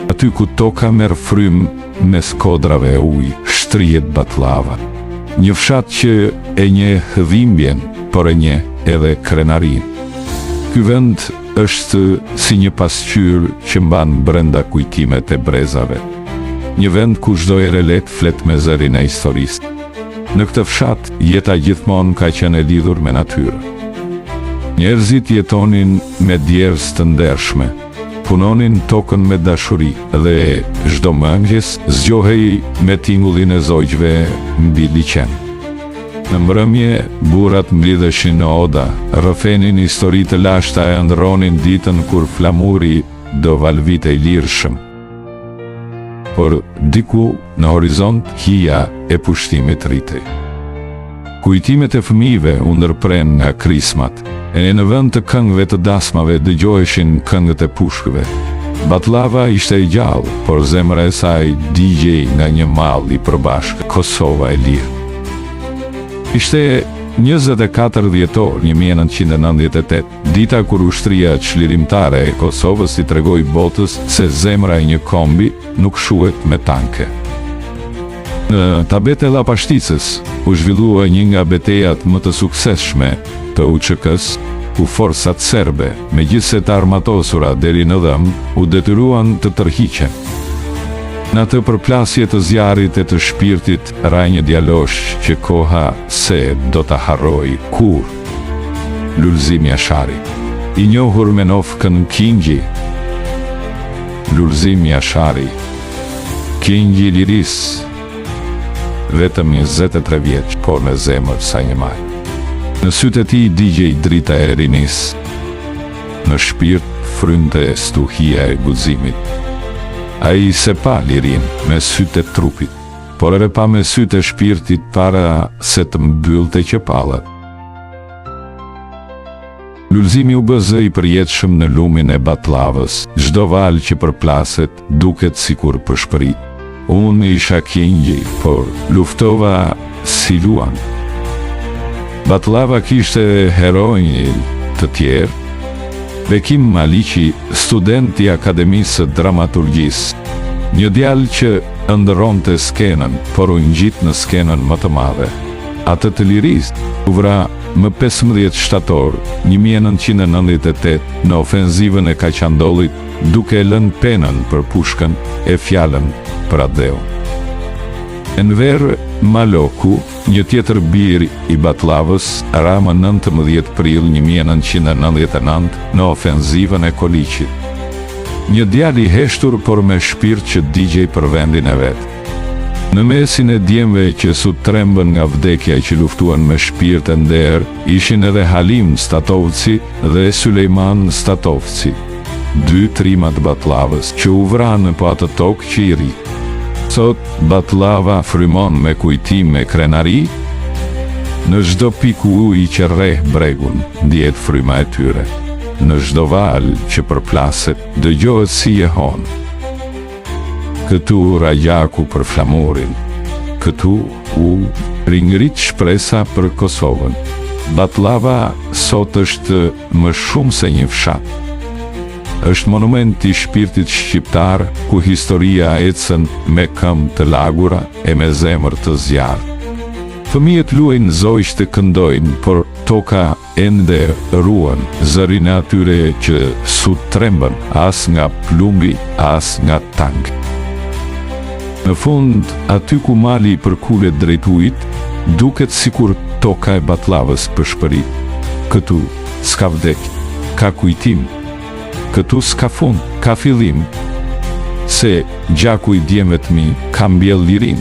Aty ku toka merr frym mes kodrave e ujë, shtrihet Batlava. Një fshat që e njeh dhimbjen, por e njeh edhe krenarin. Ky vend është si një pasqyrë që mban brenda kujtimet e brezave. Një vend ku çdo herë let flet me zërin e historisë. Në këtë fshat, jeta gjithmonë ka qenë e lidhur me natyrën. Njerëzit jetonin me djerës të ndershme, punonin tokën me dashuri dhe çdo mëngjes zgjohej me tingullin e zogjve mbi liçen. Në mbrëmje, burrat mblidheshin në oda, rrëfenin histori të lashta e ëndrronin ditën kur flamuri do valvitej lirshëm. Por diku në horizont hija e pushtimit rritej. Kujtimet e fëmijëve u ndërpren nga krismat, e në vend të këngëve të dasmave dëgjoheshin këngët e pushkëve. Batlava ishte e gjallë, por zemra e saj digjej nga një mall i përbashkët, Kosova e lirë. Ishte 24 dhjetor 1998, dita kur ushtria çlirimtare e Kosovës i tregoi botës se zemra e një kombi nuk shuhet me tanke. Në Tabet e Llapashticës u zhvillua një nga betejat më të suksesshme të UÇK-s, ku forcat serbe, megjithse të armatosura deri në dhëm, u detyruan të tërhiqen. Në atë përplasje të zjarrit e të shpirtit, ra një djalosh që koha se do ta harroj kur. Lulzim Jashari, i njohur me nofkën Kingji. Lulzim Jashari, Kingji liris, vetëm 23 vjeç, por me zemër sa një maj. Në sytë e tij digjej drita e rinis, në shpirt frynte stuhia e guximit. Ai se pa lirin me sytë e trupit, por edhe pa me sytë e shpirtit para se të mbyllte qepallat. Lulzimi u bë zë i përjetshëm në lumin e Batlavës, çdo val që përplaset duket sikur përshpërit. Unë isha Kingji, por luftova si luan. Batlava kishte heronj të tjerë. Bekim Maliqi, student i Akademisë së Dramaturgjisë, një djalë që ëndërronte skenën, por u ngjit në skenën më të madhe, atë të lirisë. U vra më 15 shtator 1998 në ofenzivën e Kaqandollit, duke lënë penën për pushkën e fjalën për Adeu. Enver Maloku, një tjetër bir i Batlavës, ra më 19 prill 1999 në ofenzivën e Koliqit. Një djalë i heshtur, por me shpirt që digjej për vendin e vet. Në mesin e djemve që sutrembën nga vdekja që luftuan me shpirt e nder, ishin edhe Halim Statovci dhe Sulejman Statovci, 2 trimat Batlavës që u vranë po atë tokë që i ri. Sot Batlava frymon me kujtim me krenari. Në çdo pikë uji që rreh bregun, ndjehet fryma e tyre. Në çdo val që përplaset, dëgjohet si e hon. Këtu rajaku për flamurin, këtu u ringrit shpresa për Kosovën. Batlava sot është më shumë se një fshat. Është monument i shpirtit shqiptar, ku historia ecën me këmbë të lagura e me zemër të zjarrt. Fëmijët luajnë, zogj të këndojnë, por toka ende ruan, zërin e atyre që sutrembën, as nga plumbi, as nga tank. Në fund, aty ku mali përkulet drejt ujit, duket sikur toka e Batlavës përshpërit. Këtu s'ka vdekje, ka kujtim. Këtu s'ka fund, ka fillim. Se gjaku i djemve të mi ka mbjell lirin.